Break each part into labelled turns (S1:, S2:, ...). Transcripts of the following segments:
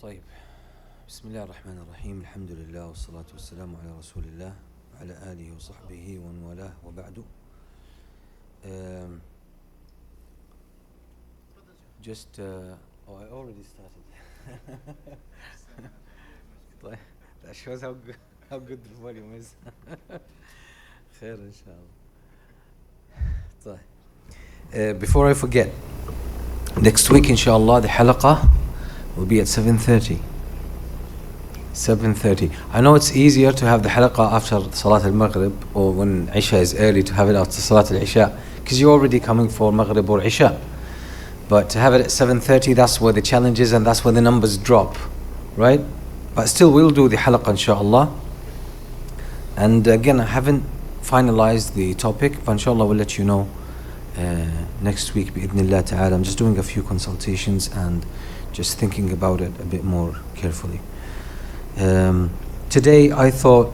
S1: طيب بسم الله الرحمن الرحيم الحمد لله والصلاة والسلام على رسول الله وعلى آله وصحبه ومن والاه وبعد. I already started. طيب, that shows how good the volume is. خير إن شاء الله. طيب, before I forget, next week inshallah the halaqah will be at 7:30. 7:30. I know it's easier to have the halaqah after Salat al-Maghrib or when Isha is early to have it after Salat al-Isha because you're already coming for Maghrib or Isha. But to have it at 7:30, that's where the challenge is and that's where the numbers drop, right? But still we'll do the halaqah inshallah. And again, I haven't finalized the topic, but inshallah we'll let you know next week bi'idhnillah ta'ala. I'm just doing a few consultations and just thinking about it a bit more carefully. Today I thought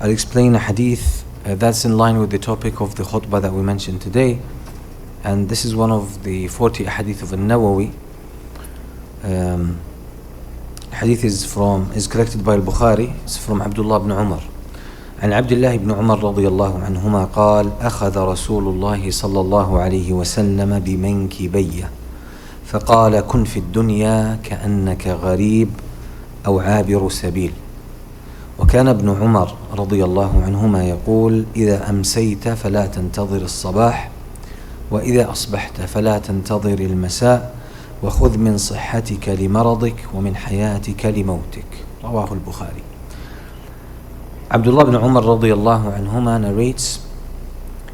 S1: I'll explain a hadith that's in line with the topic of the khutbah that we mentioned today, and this is one of the 40 hadith of An-Nawawi. Hadith is collected by Al-Bukhari. It's from Abdullah ibn Umar. عن عبد الله بن عمر رضي الله عنهما قال أخذ رسول الله صلى الله عليه وسلم بمنكبيه فقال كن في الدنيا كأنك غريب أو عابر سبيل. وكان ابن عمر رضي الله عنهما يقول إذا أمسيت فلا تنتظر الصباح وإذا أصبحت فلا تنتظر المساء وخذ من صحتك لمرضك ومن حياتك لموتك. رواه البخاري. Abdullah ibn Umar radiyallahu anhuma narrates,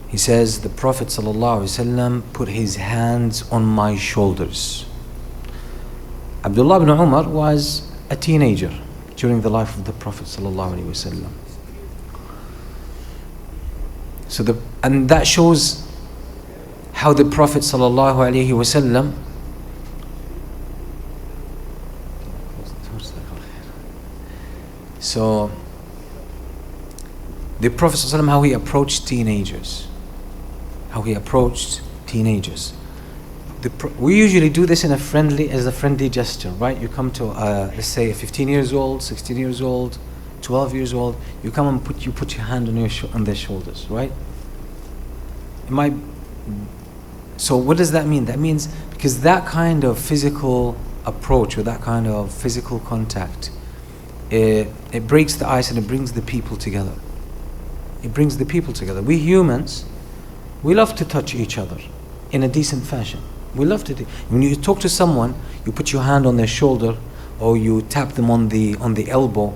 S1: he says, the Prophet sallallahu alaihi wasallam put his hands on my shoulders. Abdullah ibn Umar was a teenager during the life of the Prophet sallallahu alaihi wasallam. And that shows how the Prophet sallallahu alaihi wasallam the Prophet ﷺ, how he approached teenagers. We usually do this as a friendly gesture, right? You come to, let's say, 15 years old, 16 years old, 12 years old. You come and put your hand on their shoulders, right? So what does that mean? That means because that kind of physical approach or that kind of physical contact, it breaks the ice and it brings the people together. We humans, we love to touch each other in a decent fashion. We love to do. When you talk to someone, you put your hand on their shoulder or you tap them on the elbow.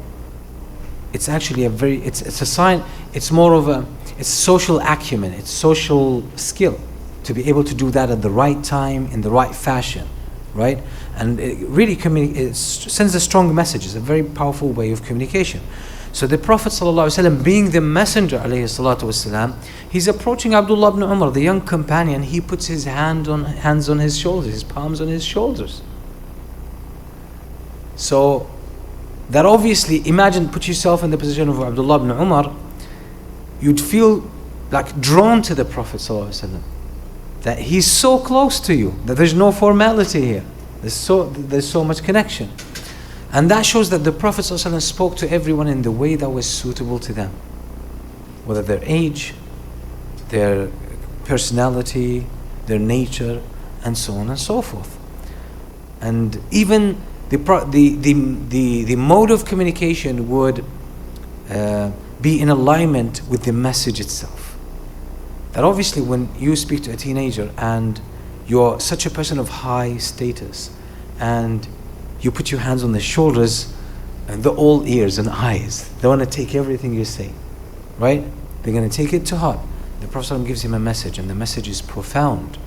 S1: It's actually it's a sign. It's more of it's social acumen. It's social skill to be able to do that at the right time in the right fashion, right? And it really it sends a strong message. It's a very powerful way of communication. So the Prophet ﷺ, being the messenger ﷺ, he's approaching Abdullah ibn Umar, the young companion. He puts his hands on his shoulders, his palms on his shoulders. So that obviously, put yourself in the position of Abdullah ibn Umar, you'd feel like drawn to the Prophet ﷺ, that he's so close to you, that there's no formality here. There's so much connection. And that shows that the Prophet ﷺ spoke to everyone in the way that was suitable to them, whether their age, their personality, their nature, and so on and so forth. And even the mode of communication would be in alignment with the message itself. That obviously when you speak to a teenager and you're such a person of high status and you put your hands on their shoulders and they're all ears and eyes. They want to take everything you say, right? They're going to take it to heart. The Prophet ﷺ gives him a message, and the message is profound.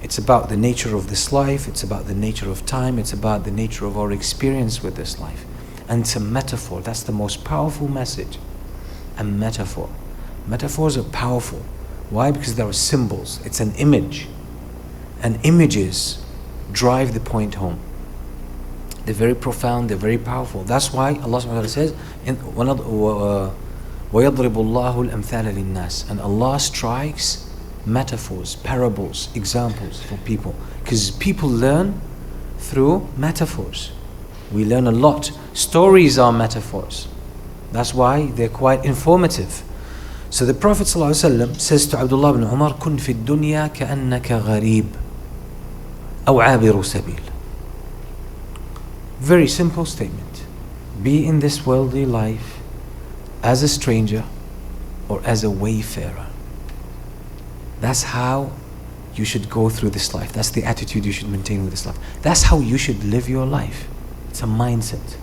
S1: It's about the nature of this life. It's about the nature of time. It's about the nature of our experience with this life. And it's a metaphor. That's the most powerful message. A metaphor. Metaphors are powerful. Why? Because there are symbols. It's an image. And images drive the point home. They're very profound, they're very powerful. That's why Allah subhanahu wa ta'ala says, وَيَضْرِبُ اللَّهُ الْأَمْثَالَ لِلنَّاسِ, and Allah strikes metaphors, parables, examples for people. Because people learn through metaphors. We learn a lot. Stories are metaphors. That's why they're quite informative. So the Prophet ﷺ says to Abdullah ibn Umar, كن في الدنيا كأنك غريب أو عابر سبيل. Very simple statement. Be in this worldly life as a stranger or as a wayfarer. That's how you should go through this life. That's the attitude you should maintain with this life. That's how you should live your life. It's a mindset.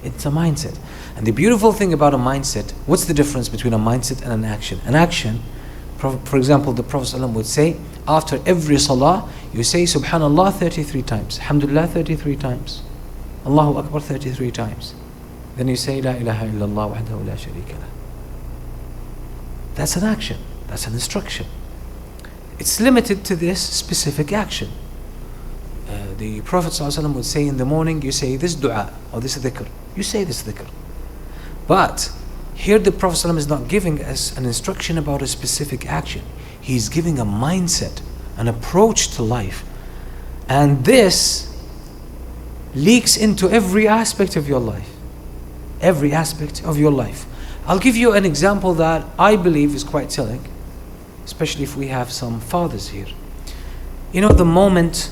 S1: It's a mindset. And the beautiful thing about a mindset, what's the difference between a mindset and an action? An action, for example, the Prophet ﷺ would say, after every salah, you say Subhanallah 33 times, Alhamdulillah 33 times, Allahu Akbar 33 times. Then you say La ilaha illallah wahdahu la sharika lah. That's an action. That's an instruction. It's limited to this specific action. The Prophet ﷺ would say in the morning, you say this dua or this dhikr. You say this dhikr. But here the Prophet ﷺ is not giving us an instruction about a specific action. He's giving a mindset, an approach to life. And this leaks into every aspect of your life. Every aspect of your life. I'll give you an example that I believe is quite telling, especially if we have some fathers here. You know, the moment,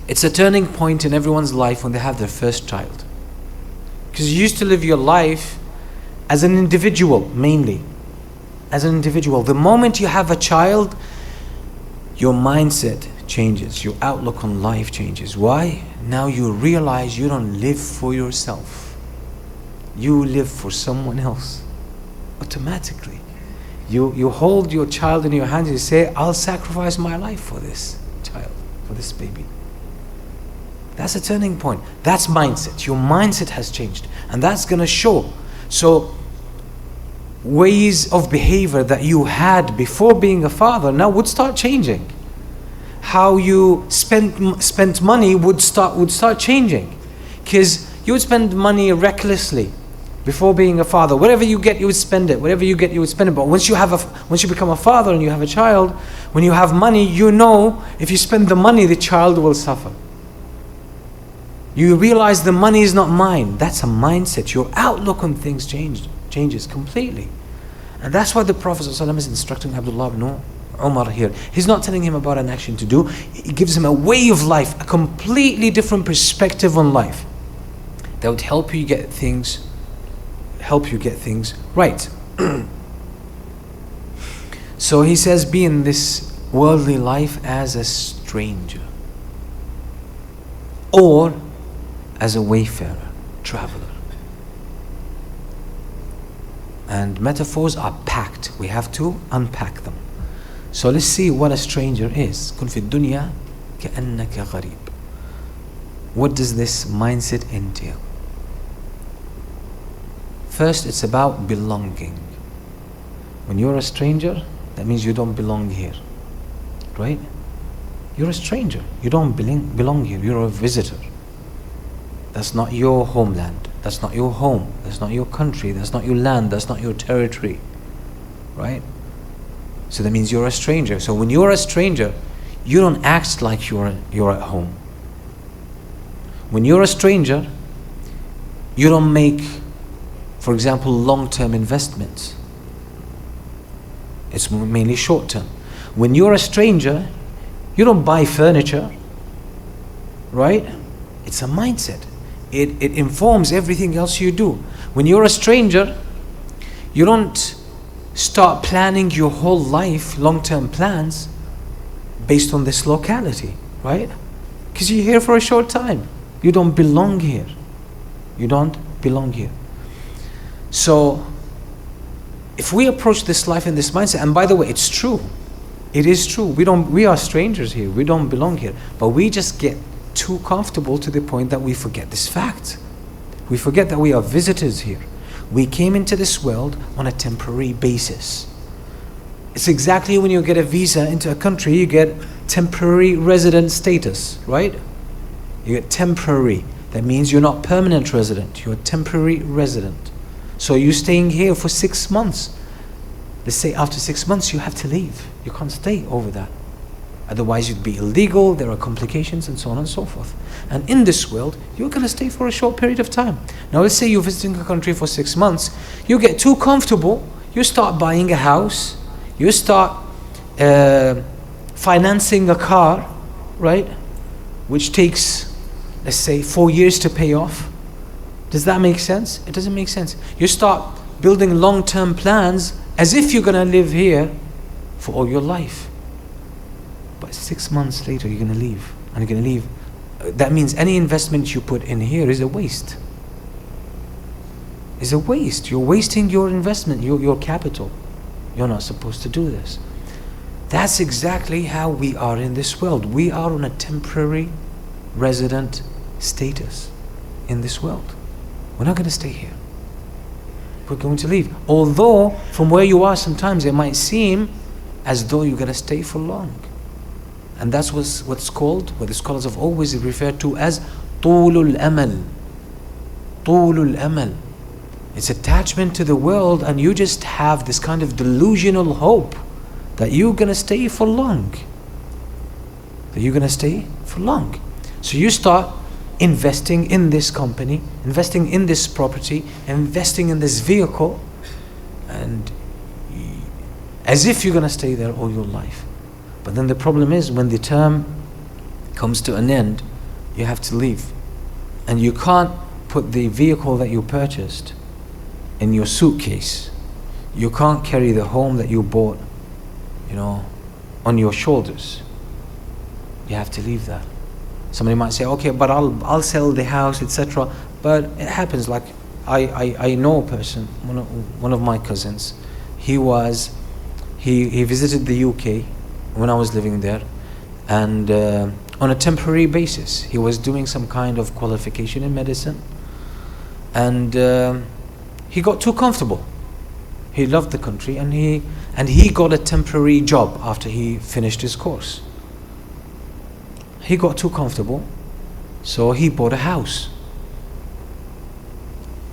S1: it's a turning point in everyone's life when they have their first child. Because you used to live your life as an individual, mainly. As an individual. The moment you have a child, your mindset changes. Your outlook on life changes. Why? Now you realize you don't live for yourself. You live for someone else. Automatically. You hold your child in your hands and you say, I'll sacrifice my life for this child, for this baby. That's a turning point. That's mindset. Your mindset has changed. And that's going to show. So, ways of behavior that you had before being a father now would start changing. How you spent money would start changing. Because you would spend money recklessly before being a father. Whatever you get, you would spend it. Whatever you get, you would spend it. But once you become a father and you have a child, when you have money, you know if you spend the money, the child will suffer. You realize the money is not mine. That's a mindset. Your outlook on things changes completely. And that's why the Prophet ﷺ is instructing Abdullah ibn Umar here. He's not telling him about an action to do. He gives him a way of life, a completely different perspective on life that would help you get things right. So he says, be in this worldly life as a stranger or as a wayfarer, traveler. And metaphors are packed. We have to unpack them. So let's see what a stranger is. كن في الدنيا كأنك غريب. What does this mindset entail? First, it's about belonging. When you're a stranger, that means you don't belong here. Right? You're a stranger. You don't belong here. You're a visitor. That's not your homeland. That's not your home. That's not your country. That's not your land. That's not your territory. Right? So that means you're a stranger. So when you're a stranger, you don't act like you're at home. When you're a stranger, you don't make, for example, long-term investments. It's mainly short-term. When you're a stranger, you don't buy furniture. Right? It's a mindset. It informs everything else you do. When you're a stranger, you don't start planning your whole life, long-term plans, based on this locality, right? Because you're here for a short time. You don't belong here. You don't belong here. So, if we approach this life in this mindset, and by the way, it's true. It is true. We are strangers here. We don't belong here. But we just get too comfortable to the point that we forget this fact. We forget that we are visitors here. We came into this world on a temporary basis. It's exactly when you get a visa into a country, you get temporary resident status, right? You get temporary. That means you're not permanent resident. You're a temporary resident. So you're staying here for 6 months. Let's say after 6 months you have to leave. You can't stay over that. Otherwise you'd be illegal, there are complications and so on and so forth. And in this world, you're going to stay for a short period of time. Now let's say you're visiting a country for 6 months, you get too comfortable, you start buying a house, you start financing a car, right? Which takes, let's say, 4 years to pay off. Does that make sense? It doesn't make sense. You start building long-term plans as if you're going to live here for all your life. But 6 months later, you're going to leave. And you're going to leave. That means any investment you put in here is a waste. It's a waste. You're wasting your investment, your capital. You're not supposed to do this. That's exactly how we are in this world. We are on a temporary resident status in this world. We're not going to stay here. We're going to leave. Although, from where you are, sometimes it might seem as though you're going to stay for long. And that's what's called, what the scholars have always referred to as طول الأمل. طول الأمل. It's attachment to the world, and you just have this kind of delusional hope that you're going to stay for long. That you're going to stay for long. So you start investing in this company, investing in this property, investing in this vehicle, and as if you're going to stay there all your life. But then the problem is, when the term comes to an end, you have to leave. And you can't put the vehicle that you purchased in your suitcase. You can't carry the home that you bought, on your shoulders. You have to leave that. Somebody might say, okay, but I'll sell the house, etc. But it happens. Like I know a person, one of my cousins. He visited the UK when I was living there, and on a temporary basis, he was doing some kind of qualification in medicine, and he got too comfortable. He loved the country, and he got a temporary job after he finished his course. He got too comfortable, so he bought a house,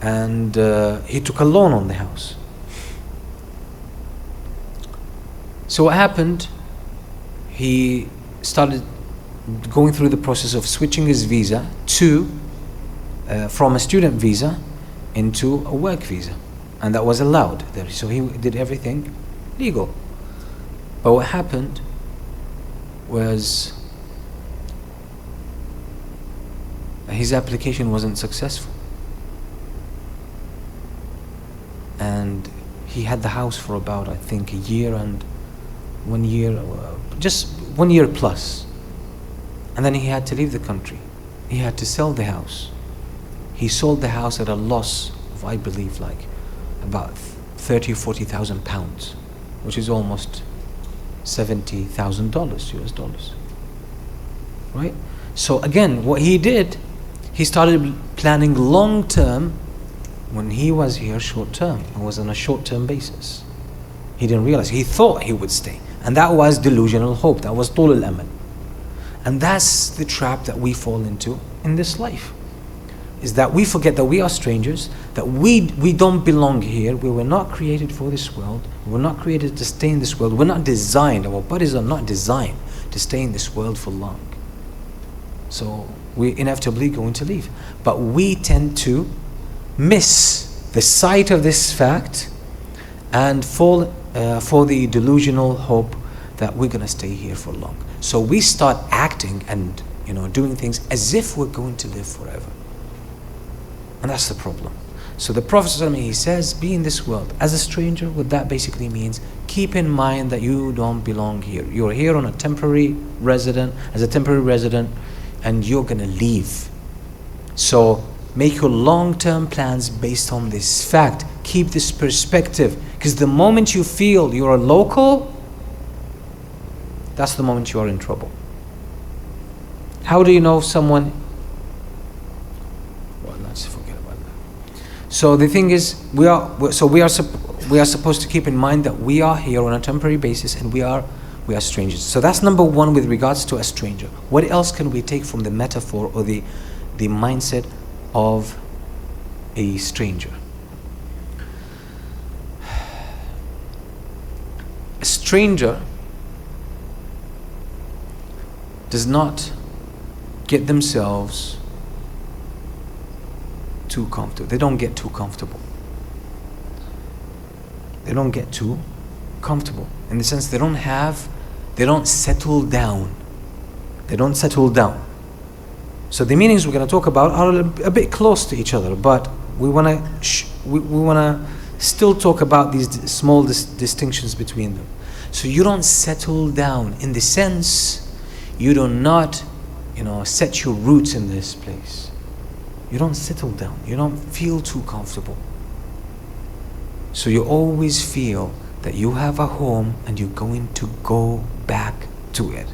S1: and he took a loan on the house. So what happened? He started going through the process of switching his visa from a student visa into a work visa, and that was allowed there. So he did everything legal. But what happened was his application wasn't successful, and he had the house for about, I think, a year and 1 year, just 1 year plus, and then he had to leave the country. He had to sell the house. He sold the house at a loss of, I believe, like about 30 or 40,000 pounds, which is almost $70,000 US dollars, right? So again, what he did, he started planning long term when he was here short term. It was on a short term basis. He didn't realize, he thought he would stay, and that was delusional hope. That was طول الأمل. And that's the trap that we fall into in this life, is that we forget that we are strangers, that we don't belong here. We were not created for this world. We were not created to stay in this world. We're not designed, our bodies are not designed to stay in this world for long. So we're inevitably going to leave. But we tend to miss the sight of this fact and fall for the delusional hope that we're going to stay here for long. So we start acting and doing things as if we're going to live forever. And that's the problem. So the Prophet ﷺ, he says, be in this world as a stranger. What that basically means, keep in mind that you don't belong here. You're here on a temporary resident, as a temporary resident, and you're going to leave. So make your long-term plans based on this fact. Keep this perspective, because the moment you feel you're a local, that's the moment you are in trouble. How do you know someone? Well, let's forget about that. So the thing is, we are supposed to keep in mind that we are here on a temporary basis, and we are strangers. So that's number one with regards to a stranger. What else can we take from the metaphor or the mindset of a stranger? A stranger does not get themselves too comfortable. They don't get too comfortable. They don't get too comfortable. In the sense they don't settle down. They don't settle down. So the meanings we're going to talk about are a bit close to each other, but we want to still talk about these small distinctions between them. So you don't settle down in the sense you do not, set your roots in this place. You don't settle down. You don't feel too comfortable. So you always feel that you have a home and you're going to go back to it.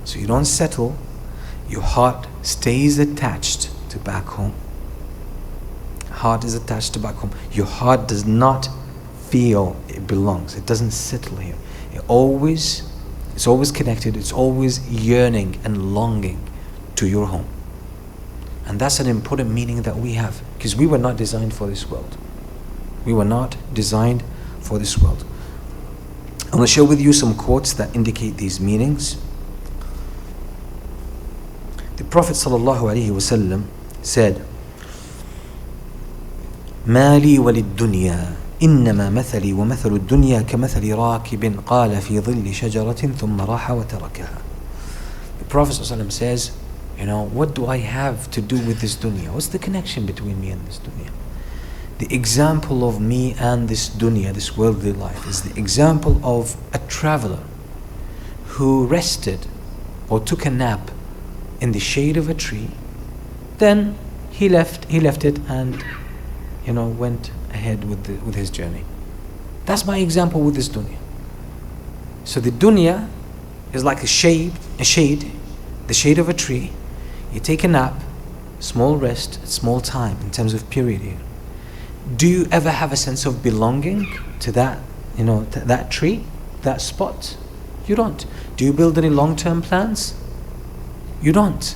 S1: So you don't settle. Your heart stays attached to back home. Heart is attached to back home. Your heart does not feel it belongs. It doesn't settle here. It's always connected. It's always yearning and longing to your home. And that's an important meaning that we have, because we were not designed for this world. We were not designed for this world. I'm going to share with you some quotes that indicate these meanings. The Prophet ﷺ said, ما لي وللدنيا إنما مثلي ومثل الدنيا كمثل راكب قال في ظل شجرة ثم راح وتركها. The Prophet ﷺ says, what do I have to do with this dunya? What's the connection between me and this dunya? The example of me and this dunya, this worldly life, is the example of a traveler who rested or took a nap in the shade of a tree. Then he left it and went ahead with his journey. That's my example with this dunya. So the dunya is like a shade, the shade of a tree. You take a nap, small rest, small time in terms of period here. Do you ever have a sense of belonging to that, to that tree, that spot? You don't. Do you build any long-term plans? You don't.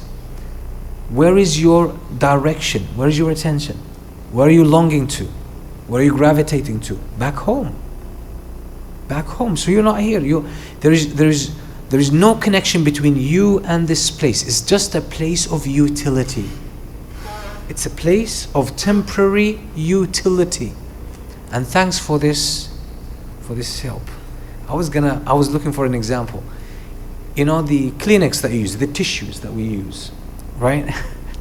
S1: Where is your direction? Where is your attention? Where are you longing to? Where are you gravitating to? Back home. Back home. So you're not here. There is no connection between you and this place. It's just a place of utility. It's a place of temporary utility. And thanks for this help. I was looking for an example. The Kleenex that you use, the tissues that we use, right?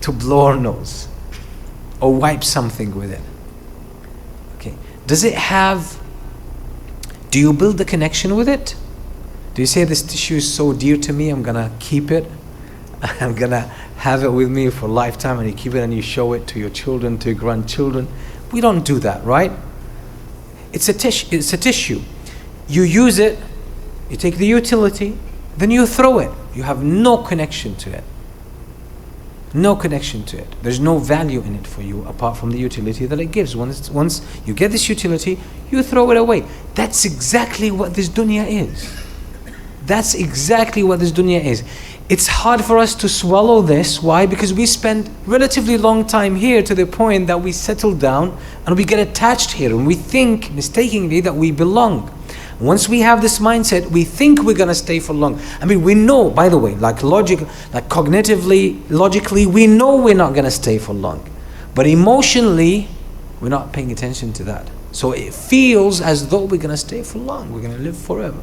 S1: To blow our nose or wipe something with it. Okay. Do you build the connection with it? Do you say this tissue is so dear to me, I'm gonna keep it? I'm gonna have it with me for a lifetime, and you keep it and you show it to your children, to your grandchildren. We don't do that, right? It's a tissue. You use it, you take the utility, then you throw it. You have no connection to it. No connection to it. There's no value in it for you apart from the utility that it gives. Once you get this utility, you throw it away. That's exactly what this dunya is. That's exactly what this dunya is. It's hard for us to swallow this. Why? Because we spend relatively long time here to the point that we settle down and we get attached here, and we think mistakenly that we belong. Once we have this mindset, we think we're going to stay for long. We know, by the way, cognitively, logically, we know we're not going to stay for long. But emotionally, we're not paying attention to that. So it feels as though we're going to stay for long. We're going to live forever.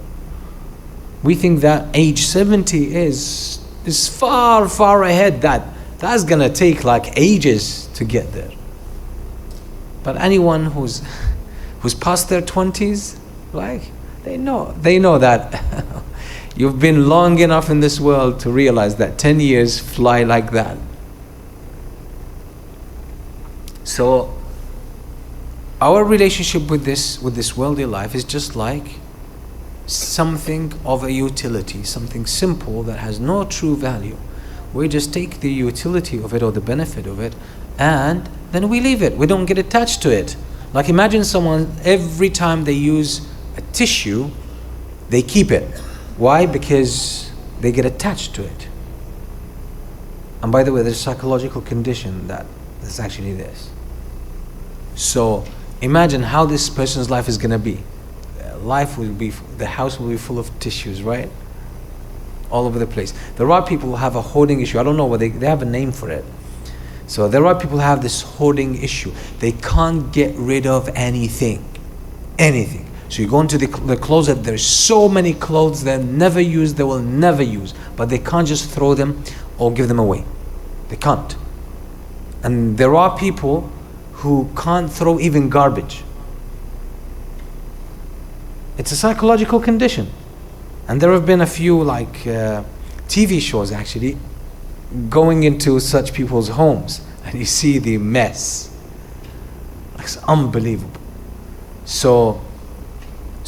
S1: We think that age 70 is far, far ahead. That's going to take ages to get there. But anyone who's past their 20s, they know that you've been long enough in this world to realize that 10 years fly like that. So our relationship with this worldly life is just like something of a utility, something simple that has no true value. We just take the utility of it or the benefit of it, and then we leave it. We don't get attached to it. Imagine someone, every time they use a tissue, they keep it. Why? Because they get attached to it. And by the way, there's a psychological condition that's actually this. So imagine how this person's life is going to be. The house will be full of tissues, right? all over the place. There are people who have a hoarding issue. I don't know what they have a name for it. So there are people who have this hoarding issue. They can't get rid of anything. So you go into the closet, there's so many clothes they'll never use, they will never use. But they can't just throw them or give them away. They can't. And there are people who can't throw even garbage. It's a psychological condition. And there have been a few TV shows actually going into such people's homes, and you see the mess. It's unbelievable. So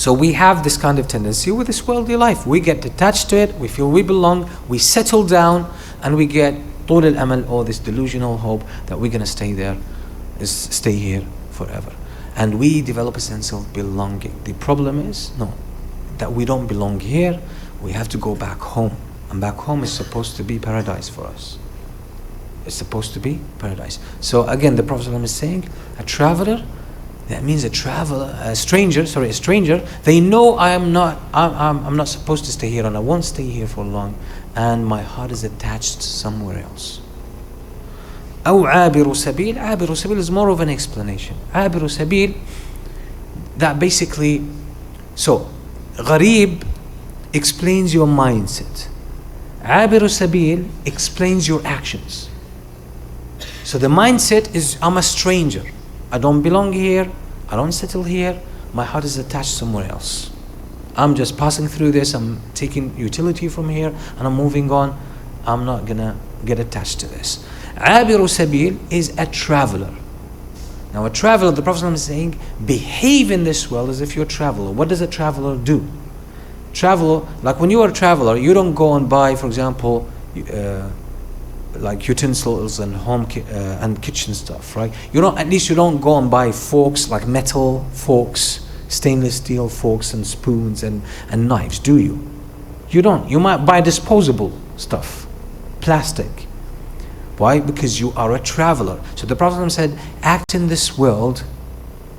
S1: we have this kind of tendency with this worldly life. We get attached to it, we feel we belong, we settle down, and we get طول الأمل, or this delusional hope that we're going to stay here forever. And we develop a sense of belonging. The problem is, no, that we don't belong here. We have to go back home. And back home is supposed to be paradise for us. It's supposed to be paradise. So again, the Prophet ﷺ is saying, a traveler, that means a stranger, they know I'm not supposed to stay here, and I won't stay here for long, and my heart is attached somewhere else. أو عابر سبيل. عابر سبيل is more of an explanation. عابر سبيل, that basically, so غريب explains your mindset. عابر سبيل explains your actions. So the mindset is, I'm a stranger, I don't belong here, I don't settle here, my heart is attached somewhere else. I'm just passing through this, I'm taking utility from here, and I'm moving on. I'm not gonna get attached to this. عابر سبيل is a traveler. Now a traveler, the Prophet is saying, behave in this world as if you're a traveler. What does a traveler do? Traveler, like when you are a traveler, you don't go and buy, for example, like utensils and and kitchen stuff, right? At least you don't go and buy forks, like metal forks, stainless steel forks and spoons and knives, do you? You don't. You might buy disposable stuff, plastic. Why? Because you are a traveler. So the Prophet said, act in this world,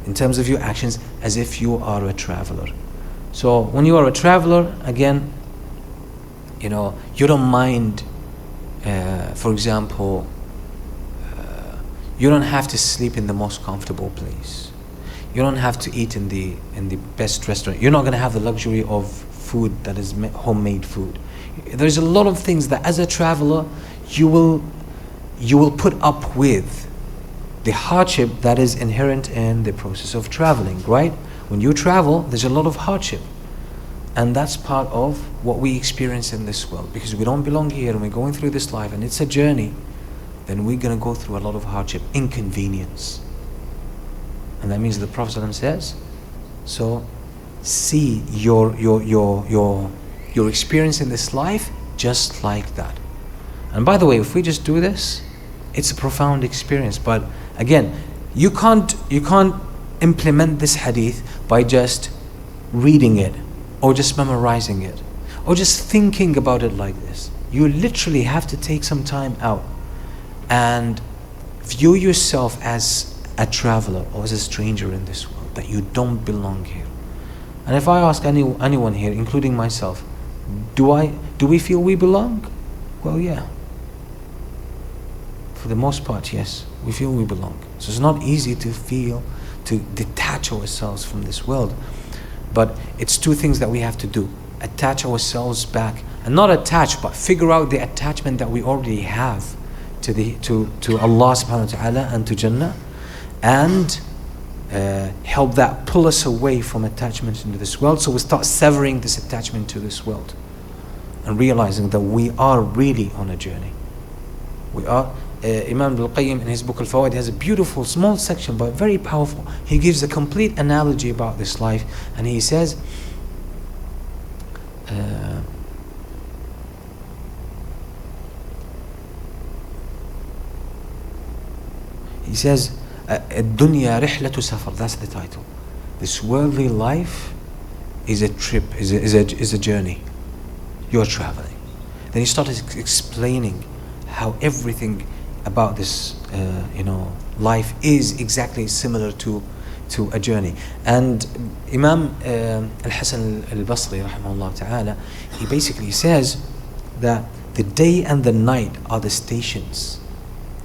S1: in terms of your actions, as if you are a traveler. So when you are a traveler, again, you don't mind, for example, you don't have to sleep in the most comfortable place. You don't have to eat in the best restaurant. You're not going to have the luxury of food that is homemade food. There's a lot of things that as a traveler you will put up with, the hardship that is inherent in the process of traveling, right? When you travel, there's a lot of hardship. And that's part of what we experience in this world. Because we don't belong here and we're going through this life and it's a journey, then we're going to go through a lot of hardship, inconvenience. And that means the Prophet ﷺ says, so see your experience in this life just like that. And by the way, if we just do this, it's a profound experience. But again, you can't implement this hadith by just reading it or just memorizing it or just thinking about it like this. You literally have to take some time out and view yourself as a traveler or as a stranger in this world, that you don't belong here. And if I ask anyone here, including myself, do we feel we belong? Well, yeah. For the most part, yes, we feel we belong. So it's not easy to detach ourselves from this world. But it's two things that we have to do. Attach ourselves back, and not attach, but figure out the attachment that we already have to Allah subhanahu wa ta'ala and to Jannah, and help that pull us away from attachment into this world. So we start severing this attachment to this world and realizing that we are really on a journey. We are. Imam al-Qayyim in his book Al-Fawaid has a beautiful small section but very powerful. He gives a complete analogy about this life, and he says الدنيا رحلة سفر. That's the title. This worldly life is a trip, is a journey. You're traveling. Then he started explaining how everything about this life is exactly similar to a journey. And Imam Al-Hasan Al-Basri rahimahullah ta'ala, he basically says that the day and the night are the stations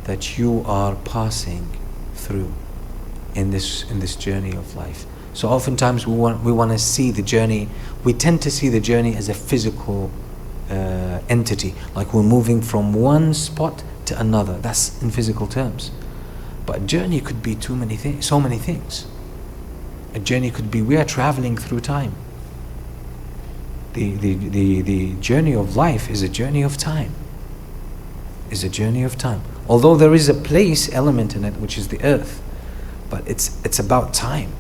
S1: that you are passing through in this journey of life. So oftentimes we want to see the journey. We tend to see the journey as a physical entity, like we're moving from one spot to another. That's in physical terms. But journey could be so many things. A journey could be we are traveling through time. The journey of life is a journey of time. Is a journey of time. Although there is a place element in it, which is the earth, but it's about time.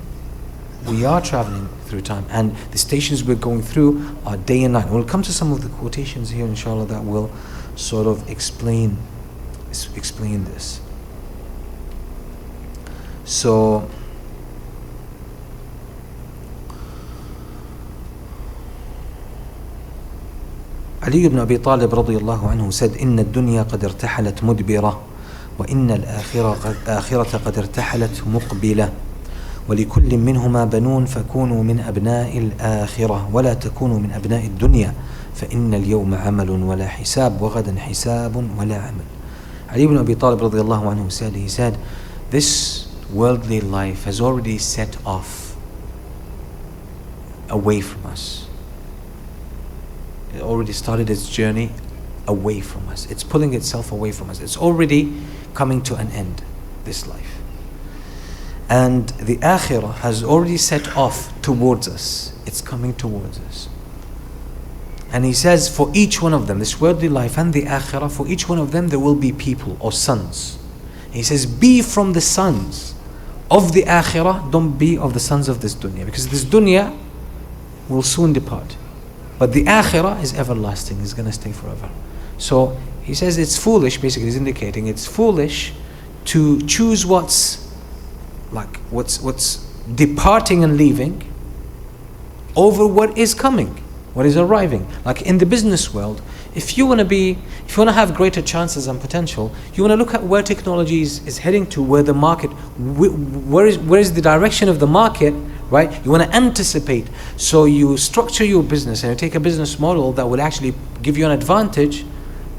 S1: We are traveling through time, and the stations we're going through are day and night. We'll come to some of the quotations here, inshallah, that will sort of explain this. So Ali ibn Abi Talib radiyallahu anhu said, "Inna ad-dunya qad irtahalat mudbira, wa inna al-akhirata qad irtahalat muqbila. ولكل منهما بنون فكونوا من أبناء الآخرة ولا تكونوا من أبناء الدنيا فإن اليوم عمل ولا حساب وغدا حساب ولا عمل." Ali ibn Abi Talib radiyallahu anhu said, this worldly life has already set off away from us. It already started its journey away from us. It's pulling itself away from us. It's already coming to an end, this life. And the akhirah has already set off towards us. It's coming towards us. And he says, for each one of them, this worldly life and the akhirah, for each one of them there will be people or sons. He says, be from the sons of the akhirah, don't be of the sons of this dunya. Because this dunya will soon depart. But the akhirah is everlasting, it's going to stay forever. So he says it's foolish, basically he's indicating it's foolish to choose what's departing and leaving over what is coming, what is arriving. Like in the business world, if you want to have greater chances and potential, you want to look at where technology is heading to, where the market, where is the direction of the market, right? You want to anticipate. So you structure your business and you take a business model that will actually give you an advantage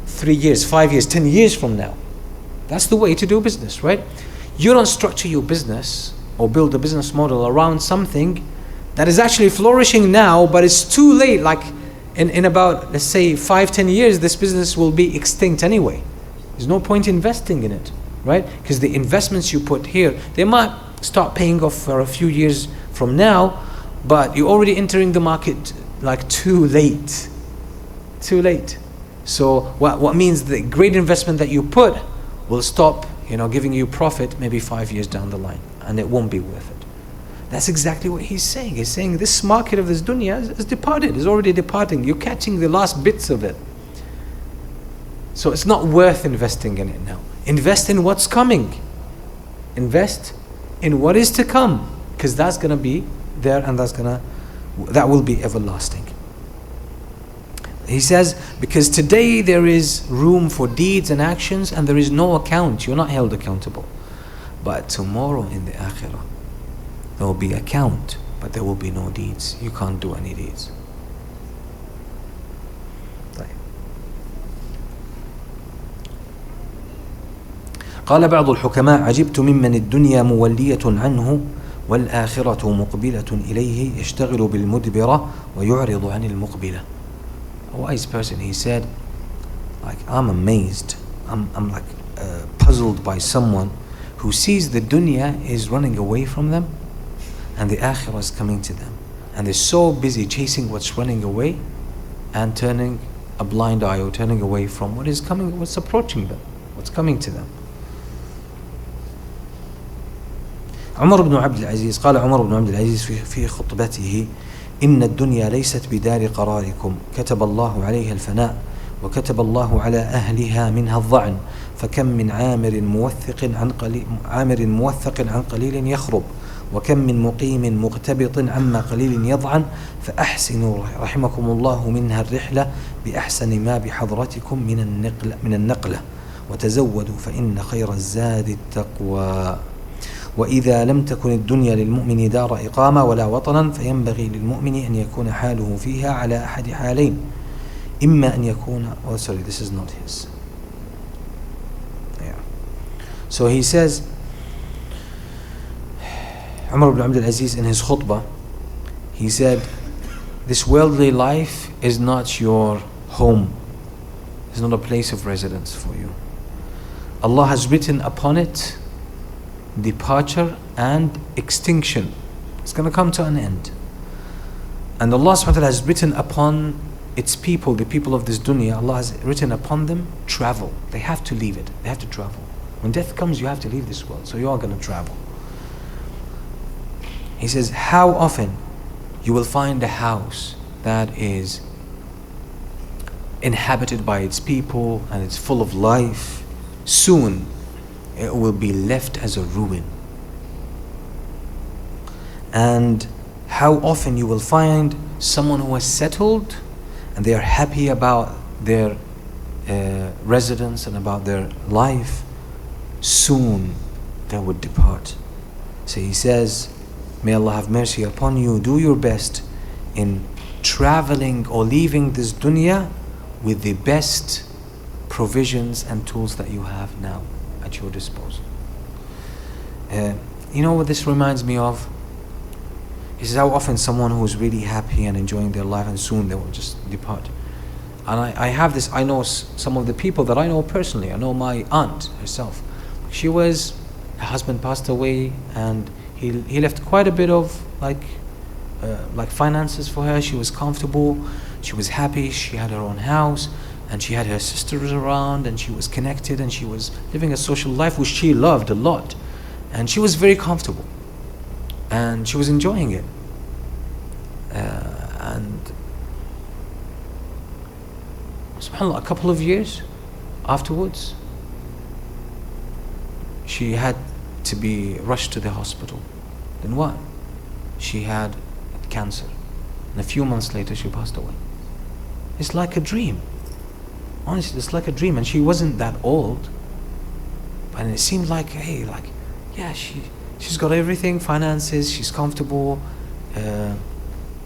S1: 3 years, 5 years, 10 years from now. That's the way to do business, right? You don't structure your business or build a business model around something that is actually flourishing now, but it's too late. Like in about, let's say, 5-10 years, this business will be extinct anyway. There's no point investing in it, right? Because the investments you put here, they might start paying off for a few years from now, but you're already entering the market like too late. Too late. So what means the great investment that you put will stop giving you profit maybe 5 years down the line, and it won't be worth it. That's exactly what he's saying. He's saying this market of this dunya is departed, is already departing. You're catching the last bits of it. So it's not worth investing in it now. Invest in what's coming. Invest in what is to come, because that's going to be there and that will be everlasting. He says, because today there is room for deeds and actions and there is no account. You're not held accountable. But tomorrow in the akhirah, there will be account, but there will be no deeds. You can't do any deeds. قال بعض الحكماء عجبت ممن الدنيا مولية عنه والآخرة مقبلة إليه يشتغل بالمدبرة ويعرض عن المقبلة. A wise person, he said, I'm amazed, I'm puzzled by someone who sees the dunya is running away from them and the akhirah is coming to them, and they're so busy chasing what's running away and turning a blind eye or turning away from what is coming, what's approaching them, what's coming to them. عمر بن عبد العزيز قال عمر بن عبد العزيز في خطبته: إن الدنيا ليست بدار قراركم كتب الله عليها الفناء وكتب الله على أهلها منها الظعن فكم من عامر موثق عن قليل يخرب وكم من مقيم مغتبط عما قليل يضعن فأحسنوا رحمكم الله منها الرحلة بأحسن ما بحضرتكم من النقلة وتزودوا فإن خير الزاد التقوى وإذا لم تكن الدنيا للمؤمن دار إقامة ولا وطنا فينبغي للمؤمن أن يكون حاله فيها على أحد حالين إما أن يكون. Oh, sorry, this is not his. Yeah. So he says, Umar ibn Abdul Aziz in his khutbah, he said, this worldly life is not your home. It's not a place of residence for you. Allah has written upon it departure and extinction. It's going to come to an end. And Allah subhanahu wa ta'ala has written upon its people, the people of this dunya, Allah has written upon them travel. They have to leave it. They have to travel. When death comes, you have to leave this world. So you are going to travel. He says, how often you will find a house that is inhabited by its people and it's full of life, soon it will be left as a ruin. And how often you will find someone who has settled and they are happy about their residence and about their life, soon they would depart. So he says, may Allah have mercy upon you. Do your best in traveling or leaving this dunya with the best provisions and tools that you have now at your disposal. You know what this reminds me of? This is how often someone who is really happy and enjoying their life and soon they will just depart. And I have this, I know some of the people that I know personally. I know my aunt herself. Her husband passed away and he left quite a bit of like finances for her. She was comfortable, she was happy, she had her own house, and she had her sisters around, and she was connected, and she was living a social life which she loved a lot, and she was very comfortable, and she was enjoying it. And subhanAllah, a couple of years afterwards, she had to be rushed to the hospital. Then what? She had cancer, and a few months later she passed away. It's like a dream. Honestly, it's like a dream. And she wasn't that old, and it seemed like, hey, like, yeah, she's got everything, finances, she's comfortable,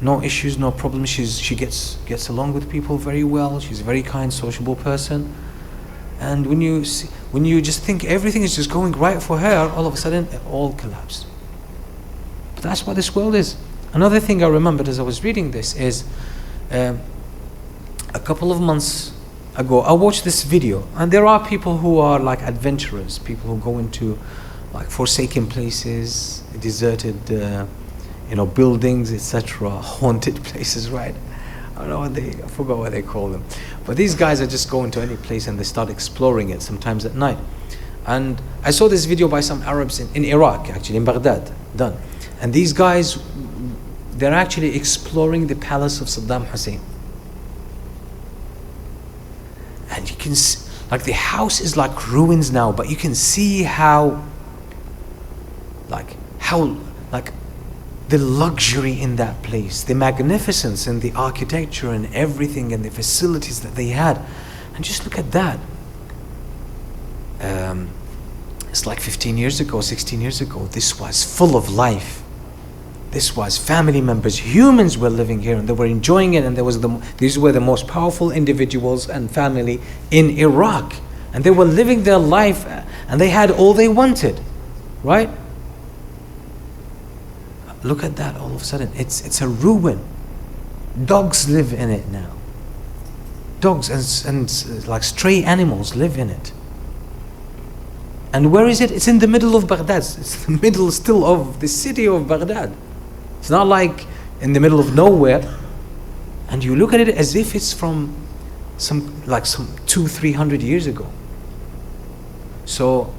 S1: no issues, no problems. She gets along with people very well. She's a very kind, sociable person. And when you just think everything is just going right for her, all of a sudden it all collapsed. But that's what this world is. Another thing I remembered as I was reading this is a couple of months ago I watched this video, and there are people who are like adventurers, people who go into like forsaken places, deserted buildings, etc., haunted places, right? I forgot what they call them. But these guys are just going to any place and they start exploring it, sometimes at night. And I saw this video by some Arabs in Iraq, actually, in Baghdad, done. And these guys, they're actually exploring the palace of Saddam Hussein. And you can see, like, the house is like ruins now, but you can see how the luxury in that place, the magnificence and the architecture and everything and the facilities that they had. And just look at that. It's like 15 years ago, 16 years ago, this was full of life. This was family members, humans were living here and they were enjoying it, and these were the most powerful individuals and family in Iraq. And they were living their life and they had all they wanted, right? Look at that, all of a sudden, it's a ruin. Dogs live in it now. Dogs and like stray animals live in it. And where is it? It's in the middle of Baghdad. It's the middle still of the city of Baghdad. It's not like in the middle of nowhere. And you look at it as if it's from some 200-300 years ago. So,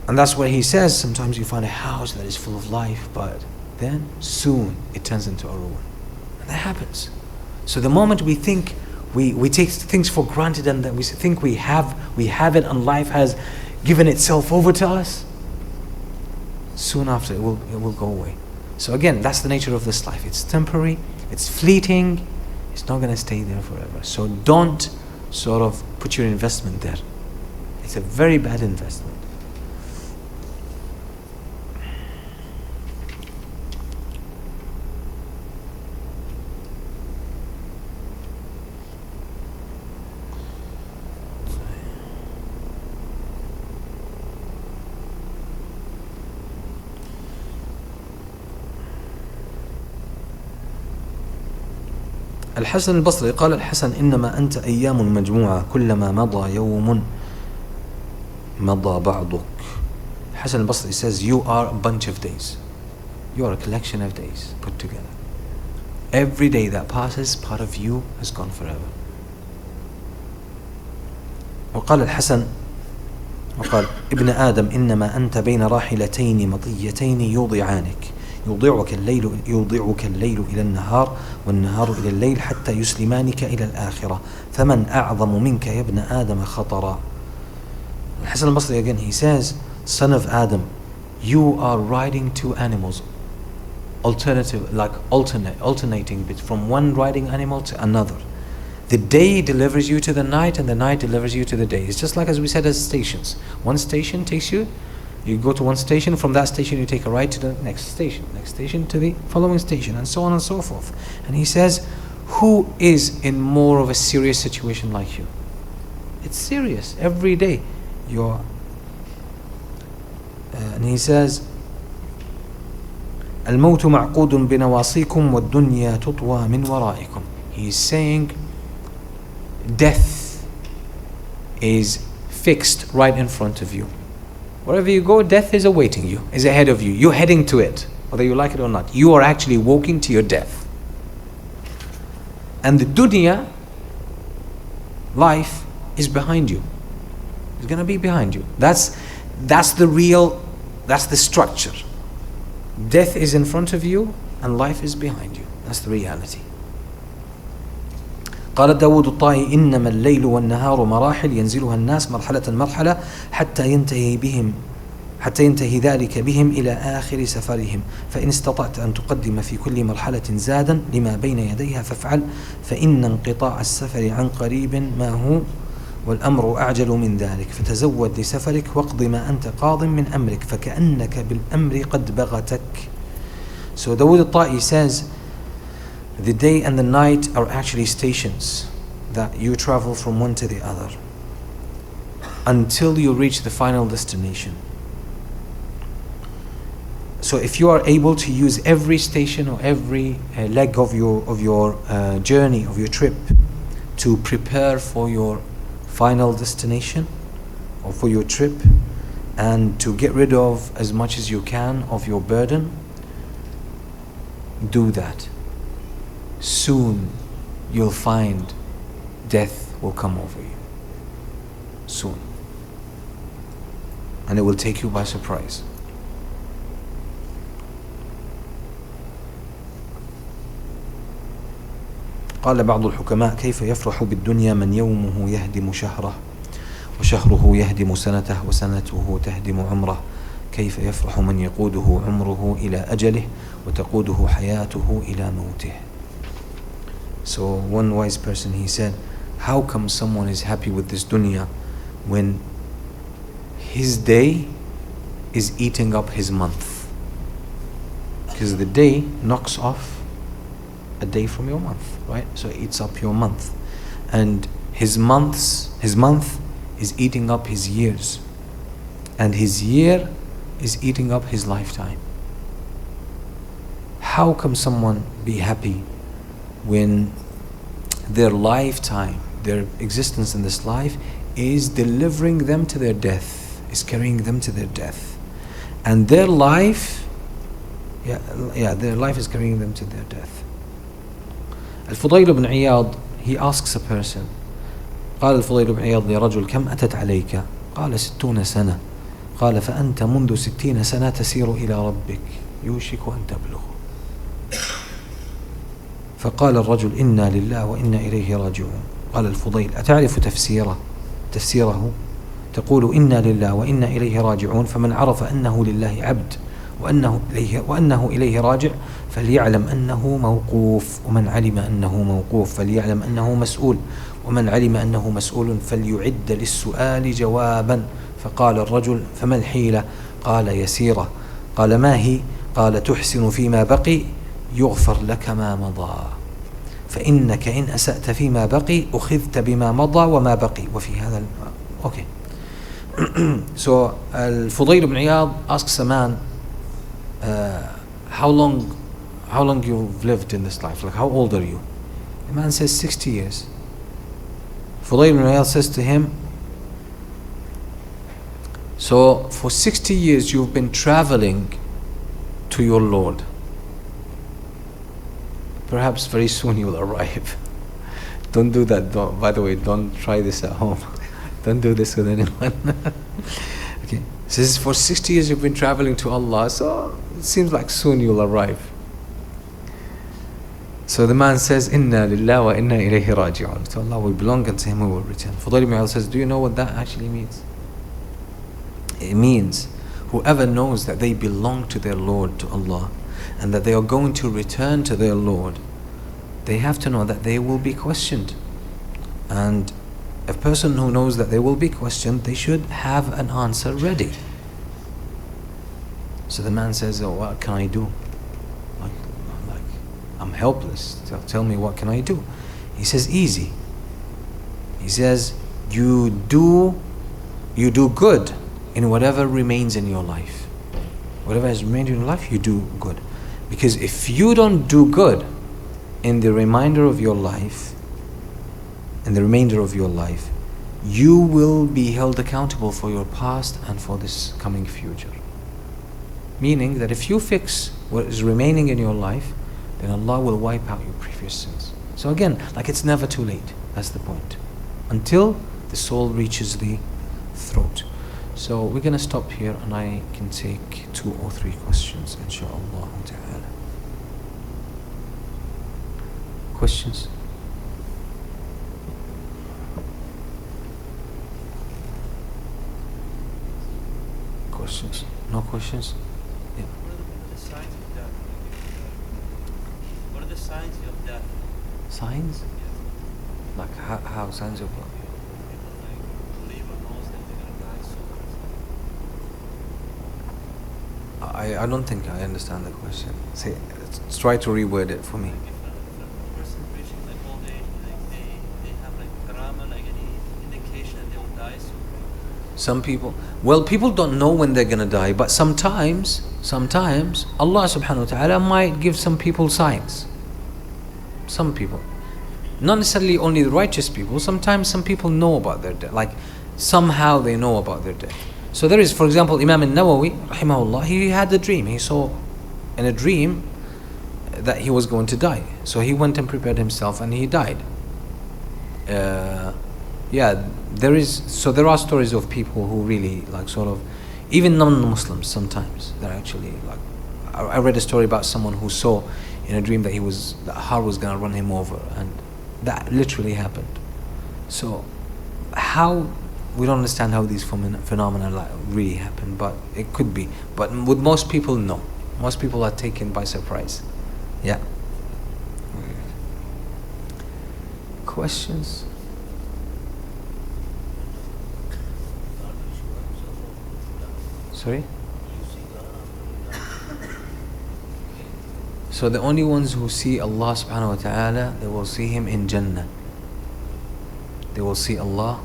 S1: and that's where he says sometimes you find a house that is full of life, but then soon it turns into a ruin. And that happens. So the moment we think we take things for granted and that we think we have it and life has given itself over to us, soon after it will go away. So again, that's the nature of this life. It's temporary, it's fleeting, it's not going to stay there forever. So don't sort of put your investment there. It's a very bad investment. الحسن البصري قال الحسن إنما أنت أيام مجموعة كلما مضى يوم مضى بعضك. Hassan al-Basri says you are a bunch of days. You are a collection of days put together. Every day that passes, part of you has gone forever. وقال الحسن وقال ابن آدم إنما أنت بين راحلتين مطيتين يوضعك الليل إلى النهار والنهار إلى الليل حتى يسلمانك إلى الآخرة فمن أعظم منك يا ابن آدم خطرا. Hassan al-Basri again, he says, son of Adam, you are riding two animals, alternating from one riding animal to another. The day delivers you to the night and the night delivers you to the day. It's just like, as we said, as stations. One station takes you go to one station, from that station you take a ride to the next station to the following station, and so on and so forth. And he says, who is in more of a serious situation like you? It's serious. Every day you're and he says الموت معقود بنواصيكم والدنيا تطوى من ورائكم. He's saying death is fixed right in front of you. Wherever you go, death is awaiting you, is ahead of you. You're heading to it, whether you like it or not. You are actually walking to your death. And the dunya, life, is behind you. It's going to be behind you. That's the structure. Death is in front of you and life is behind you. That's the reality. قال داود الطائي إنما الليل والنهار مراحل ينزلها الناس مرحلة حتى ينتهي ذلك بهم إلى آخر سفرهم فإن استطعت أن تقدم في كل مرحلة زادا لما بين يديها فافعل فإن انقطاع السفر عن قريب ما هو والأمر أعجل من ذلك فتزود لسفرك واقض ما أنت قاض من أمرك فكأنك بالأمر قد بغتك. So Dawood al-Ta'i says the day and the night are actually stations that you travel from one to the other until you reach the final destination. So if you are able to use every station or every leg of your journey, of your trip, to prepare for your final destination or for your trip, and to get rid of as much as you can of your burden, do that. Soon you'll find death will come over you. Soon. And it will take you by surprise. قال بعض الحكماء كيف يفرح بالدنيا من يومه يهدم شهره وشهره يهدم سنته وسنته تهدم عمره كيف يفرح من يقوده عمره إلى أجله وتقوده حياته إلى موته. So one wise person, he said, how come someone is happy with this dunya when his day is eating up his month? Because the day knocks off a day from your month, right? So it eats up your month, and his month is eating up his years, and his year is eating up his lifetime. How come someone be happy when their lifetime, their existence in this life is delivering them to their death, is carrying them to their death, and their life their life is carrying them to their death. الفضيل بن عياض, he asks a person, قال الفضيل بن عياض لرجل كم أتت عليك؟ قال 60 سنة. قال فأنت منذ 60 سنة تسير إلى ربك يوشك أن تبلغ. فقال الرجل إنا لله وإنا إليه راجعون. قال الفضيل أتعرف تفسيره؟ تقول إنا لله وإنا إليه راجعون فمن عرف أنه لله عبد وأنه إليه راجع فليعلم أنه موقوف ومن علم أنه موقوف فليعلم أنه مسؤول ومن علم أنه مسؤول فليعد للسؤال جوابا. فقال الرجل فما الحيلة؟ قال يسيرة. قال ما هي؟ قال تحسن فيما بقي يغفر لك ما مضى فإنك إن أسأت فيما بقي أخذت بما مضى وما بقي. وفي هذا okay. So Al-Fudayl ibn Iyad asks a man, how long you've lived in this life, like how old are you? The man says 60 years. Fudayl ibn Iyad says to him, so for 60 years you've been traveling to your Lord. Perhaps very soon you'll arrive. Don't do that. By the way, don't try this at home. Don't do this with anyone. Okay. Says for 60 years you've been traveling to Allah, so it seems like soon you'll arrive. So the man says, Inna lillahi wa inna ilayhi raji'un. To Allah we belong, and to Him we will return. Fudayl ibn Iyad says, do you know what that actually means? It means whoever knows that they belong to their Lord, to Allah, and that they are going to return to their Lord, they have to know that they will be questioned. And a person who knows that they will be questioned, they should have an answer ready. So the man says, oh, what can I do? Like I'm helpless. Tell me, what can I do? He says, easy. He says, you do good in whatever remains in your life. Whatever has remained in your life, you do good. Because if you don't do good in the remainder of your life, you will be held accountable for your past and for this coming future. Meaning that if you fix what is remaining in your life, then Allah will wipe out your previous sins. So again, like it's never too late. That's the point. Until the soul reaches the throat. So we're going to stop here, and I can take 2 or 3 questions, inshaAllah ta'ala. Questions? Questions? No questions? Yeah.
S2: What are the signs of death?
S1: Signs? Like how signs of what? I don't think I understand the question. Say, try to reword it for me.
S2: If a person reaching like old age, they have like karama, like any indication that they will die soon.
S1: Some people, people don't know when they're gonna die, but sometimes Allah subhanahu wa ta'ala might give some people signs. Some people. Not necessarily only the righteous people. Sometimes some people know about their death. Like somehow they know about their death. So there is, for example, Imam al-Nawawi, rahimahullah, he had a dream. He saw in a dream that he was going to die. So he went and prepared himself and he died. There are stories of people who really like sort of, even non-Muslims sometimes, they're actually like, I read a story about someone who saw in a dream that that a heart was going to run him over, and that literally happened. So we don't understand how these phenomena like really happen, but it could be. But with most people, no. Most people are taken by surprise. Yeah. Questions? Sorry? So the only ones who see Allah subhanahu wa ta'ala, they will see Him in Jannah. They will see Allah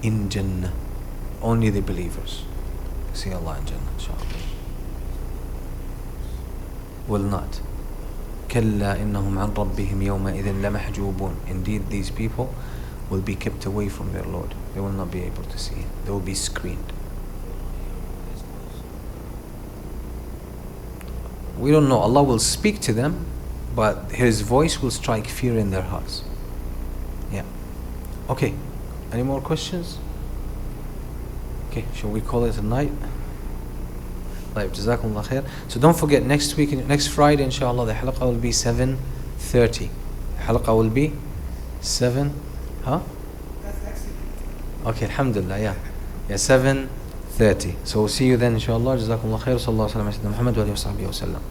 S1: in Jannah. Only the believers see Allah in Jannah, inshallah. Will not. كَلَّا إِنَّهُمْ عَنْ رَبِّهِمْ يَوْمَئِذٍ لَمَحْجُوبُونَ. Indeed, these people will be kept away from their Lord. They will not be able to see Him. They will be screened. We don't know. Allah will speak to them, but His voice will strike fear in their hearts. Yeah. Okay. Any more questions? Okay, shall we call it a night? Like, Jazakumullah khair. So don't forget, next Friday, inshallah, the halaqah will be 7:30. The halaqah will be 7. Huh? Okay, alhamdulillah, yeah. Yeah, 7:30. So we'll see you then, inshallah. Jazakumullah khair. Sallallahu alaihi wa sallam. Muhammad wa alihi wa sahbihi wa sallam.